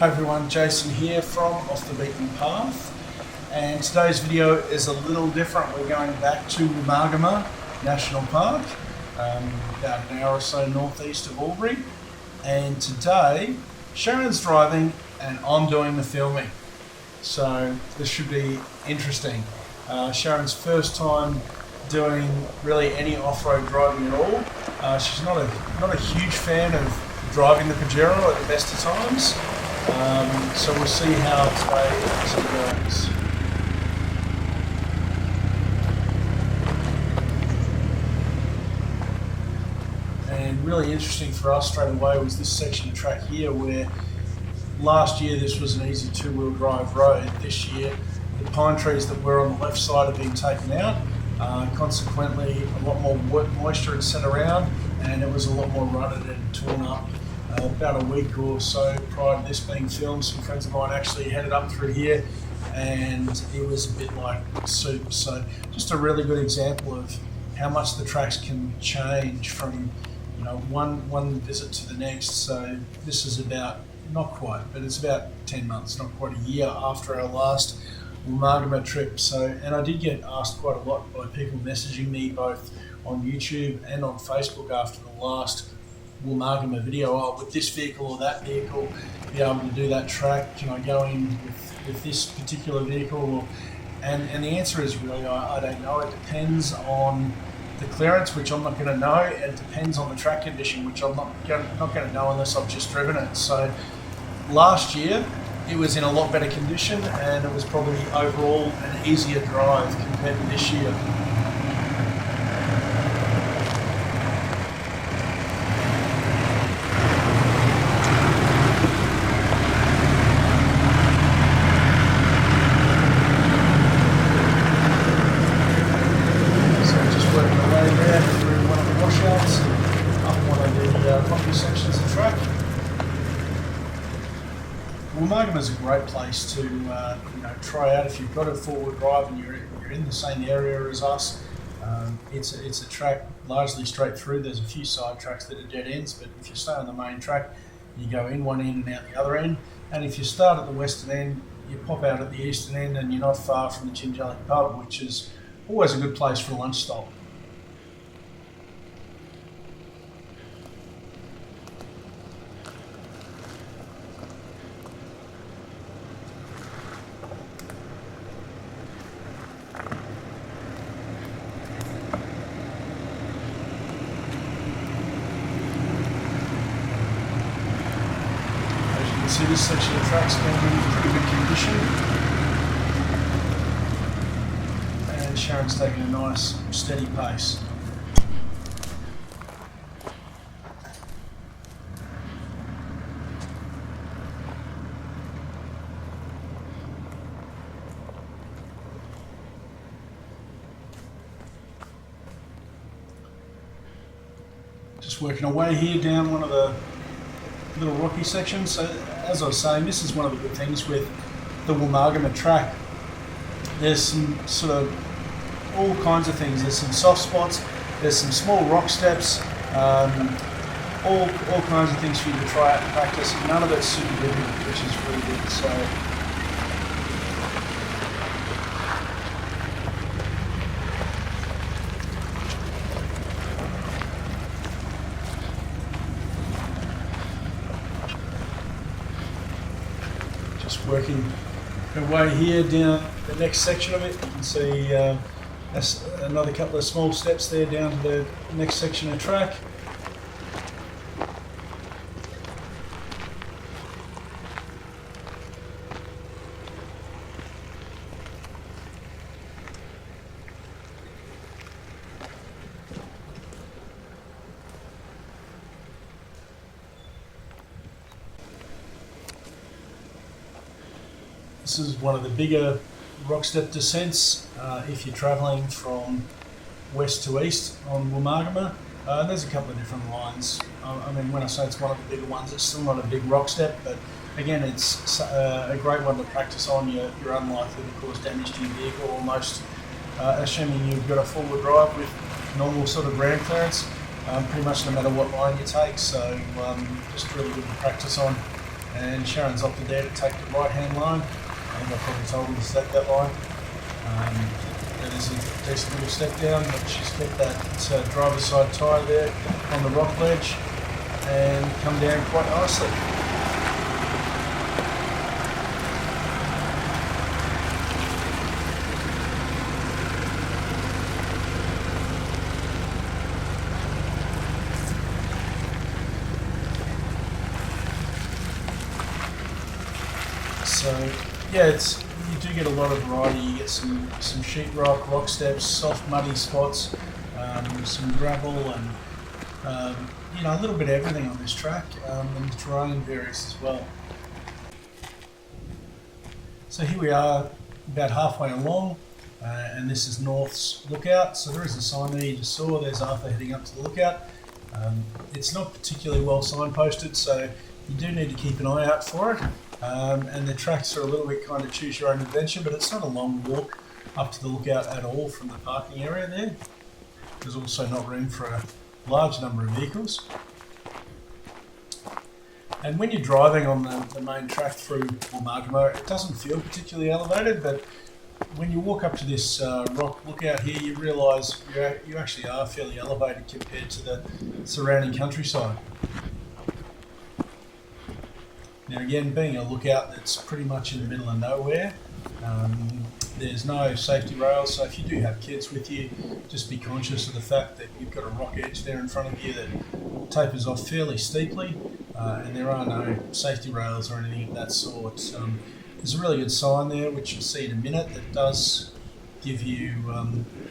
Hi everyone, Jason here from Off the Beaten Path, and today's video is a little different. We're going back to Woomargama National Park, about an hour or so northeast of Albury, and today Sharon's driving and I'm doing the filming, so this should be interesting. Sharon's first time doing really any off-road driving at all. She's not a huge fan of driving the Pajero at the best of times. So we'll see how today goes. And really interesting for us straight away was this section of track here, where last year this was an easy two-wheel drive road. This year the pine trees that were on the left side have been taken out. Consequently, a lot more moisture had set around, and it was a lot more rutted and torn up. About a week or so prior to this being filmed, some friends of mine actually headed up through here, and it was a bit like soup. So just a really good example of how much the tracks can change from one visit to the next. So this is about, not quite, but it's about 10 months, not quite a year after our last Woomargama trip. So, and I did get asked quite a lot by people messaging me both on YouTube and on Facebook after the last Woomargama video. Oh, with this vehicle or that vehicle, be able to do that track? Can I go in with this particular vehicle? And the answer is really, I don't know. It depends on the clearance, which I'm not going to know, and it depends on the track condition, which I'm not going to know unless I've just driven it. So last year it was in a lot better condition, and it was probably overall an easier drive compared to this year. Sections of track. Woomargama is a great place to try out if you've got a four-wheel drive and you're in the same area as us. It's a track largely straight through. There's a few side tracks that are dead ends, but if you stay on the main track, you go in one end and out the other end. And if you start at the western end, you pop out at the eastern end, and you're not far from the Gingelly pub, which is always a good place for a lunch stop. See, this section of track's been in pretty good condition, and Sharon's taking a nice steady pace. Just working away here down one of the little rocky sections. So as I was saying, this is one of the good things with the Woomargama track. There's some sort of all kinds of things. There's some soft spots, there's some small rock steps, all kinds of things for you to try out and practice. None of it's super difficult, which is really good. So working our way here down the next section of it. You can see that's another couple of small steps there down to the next section of track. This is one of the bigger rock step descents if you're travelling from west to east on Woomargama. There's a couple of different lines. I mean, when I say it's one of the bigger ones, it's still not a big rock step, but again, it's a great one to practice on. You're unlikely to cause damage to your vehicle almost, assuming you've got a four-wheel drive with normal sort of ground clearance, pretty much no matter what line you take. So just really good to practice on. and Sharon's opted there to take the right-hand line. I think I probably told her to set that line. That is a decent little step down, but she's got that driver's side tyre there on the rock ledge and come down quite nicely. So yeah, you do get a lot of variety. You get some sheetrock, rock steps, soft muddy spots, some gravel, and a little bit of everything on this track, and the terrain varies as well. So here we are about halfway along, and this is North's Lookout. So there is a sign there you just saw. There's Arthur heading up to the lookout. It's not particularly well signposted, so you do need to keep an eye out for it. And the tracks are a little bit kind of choose your own adventure, but it's not a long walk up to the lookout at all from the parking area there. There's also not room for a large number of vehicles. And when you're driving on the main track through Woomargama, it doesn't feel particularly elevated, but when you walk up to this rock lookout here, you realise you actually are fairly elevated compared to the surrounding countryside. Now again, being a lookout that's pretty much in the middle of nowhere, there's no safety rails, so if you do have kids with you, just be conscious of the fact that you've got a rock edge there in front of you that tapers off fairly steeply, and there are no safety rails or anything of that sort. There's a really good sign there, which you'll see in a minute, that does give you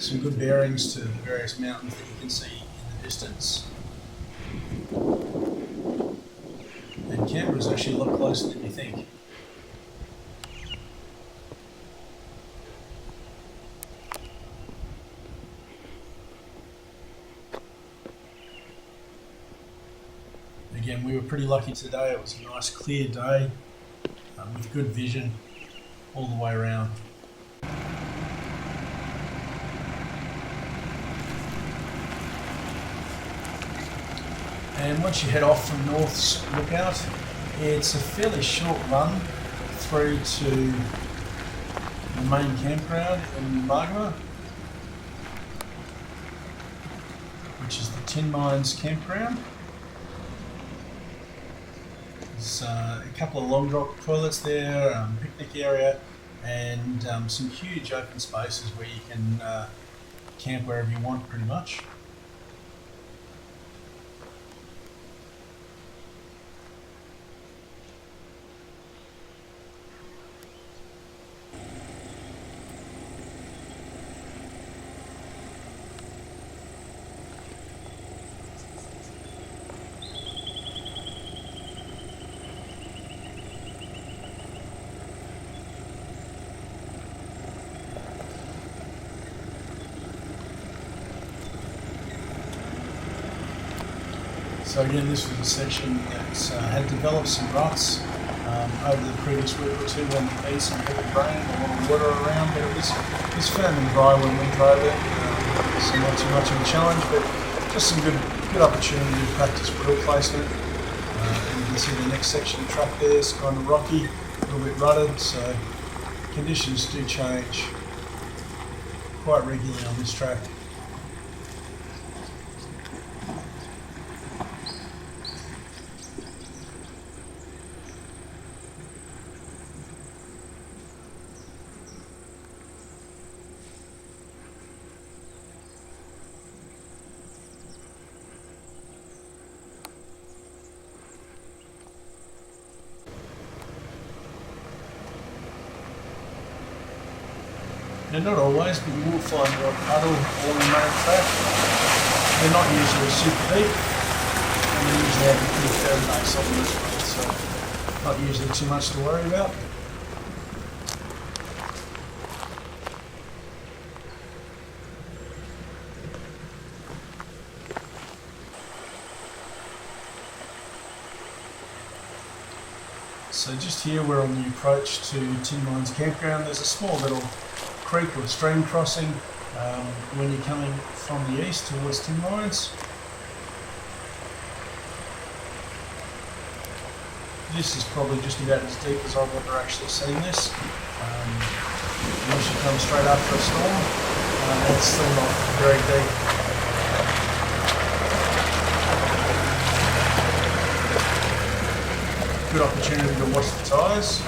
some good bearings to the various mountains that you can see in the distance. And Canberra's actually a lot closer than you think. Again, we were pretty lucky today. It was a nice clear day with good vision all the way around. And once you head off from North's Lookout, it's a fairly short run through to the main campground in Woomargama, which is the Tin Mines campground. There's a couple of long drop toilets there, picnic area, and some huge open spaces where you can camp wherever you want pretty much. So again, this was a section that had developed some ruts over the previous week or two when there'd been some heavy rain, a lot of water around, but it was firm and dry when we drove it, so not too much of a challenge, but just some good opportunity to practice wheel placement. And you can see the next section of track there is kind of rocky, a little bit rutted, so conditions do change quite regularly on this track. Now, not always, but you will find the odd puddle along the main track. They're not usually super deep, and they usually have a pretty firm base on them as well, so not usually too much to worry about. So just here we're on the approach to Tin Mines campground. There's a small little creek or stream crossing when you're coming from the east towards Tin Mines. this is probably just about as deep as I've ever actually seen this. Usually comes straight after a storm, and it's still not very deep. Good opportunity to wash the tyres.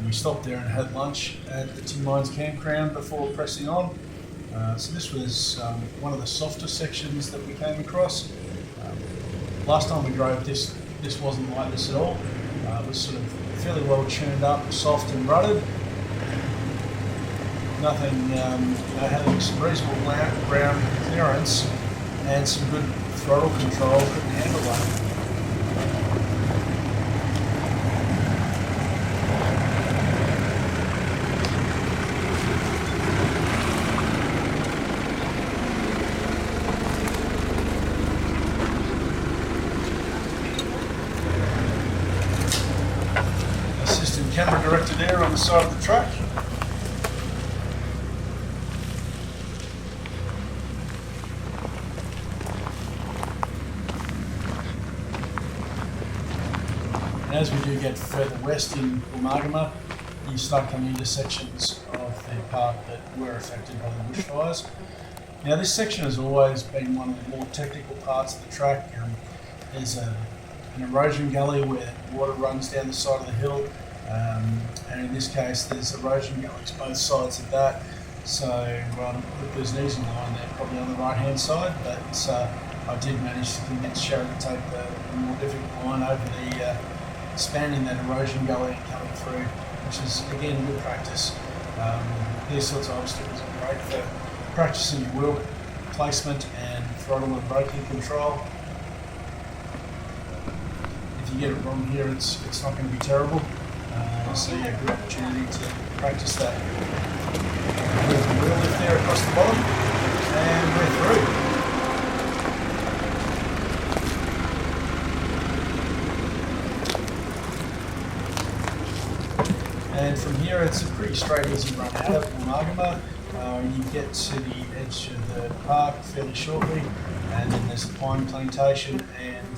We stopped there and had lunch at the Tin Mines campground before pressing on. So this was one of the softer sections that we came across. Last time we drove this wasn't like this at all. It was sort of fairly well churned up, soft and rutted. Nothing, having some reasonable ground clearance and some good throttle control couldn't handle that. Camera directed there on the side of the track. And as we do get further west in Woomargama, you start coming into sections of the park that were affected by the bushfires. Now this section has always been one of the more technical parts of the track. There's an erosion gully where water runs down the side of the hill. And in this case, there's erosion gullies both sides of that. So there's an easy line there, probably on the right-hand side. But I did manage to convince Sharon to take the more difficult line over the spanning that erosion gully and coming through, which is again good practice. These sorts of obstacles are great for practicing your wheel placement and throttle and braking control. If you get it wrong here, it's not going to be terrible. So yeah, good opportunity to practice that. Move the wheel lift there across the bottom, and we're through. And from here, it's a pretty straight, easy run out of Woomargama. You get to the edge of the park fairly shortly, and then there's the pine plantation and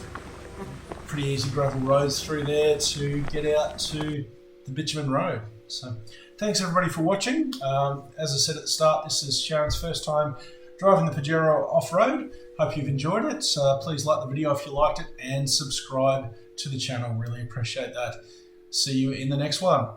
pretty easy gravel roads through there to get out to the bitumen road. So thanks everybody for watching. As I said at the start, this is Sharon's first time driving the Pajero off-road. Hope you've enjoyed it. Please like the video if you liked it and subscribe to the channel. Really appreciate that. See you in the next one.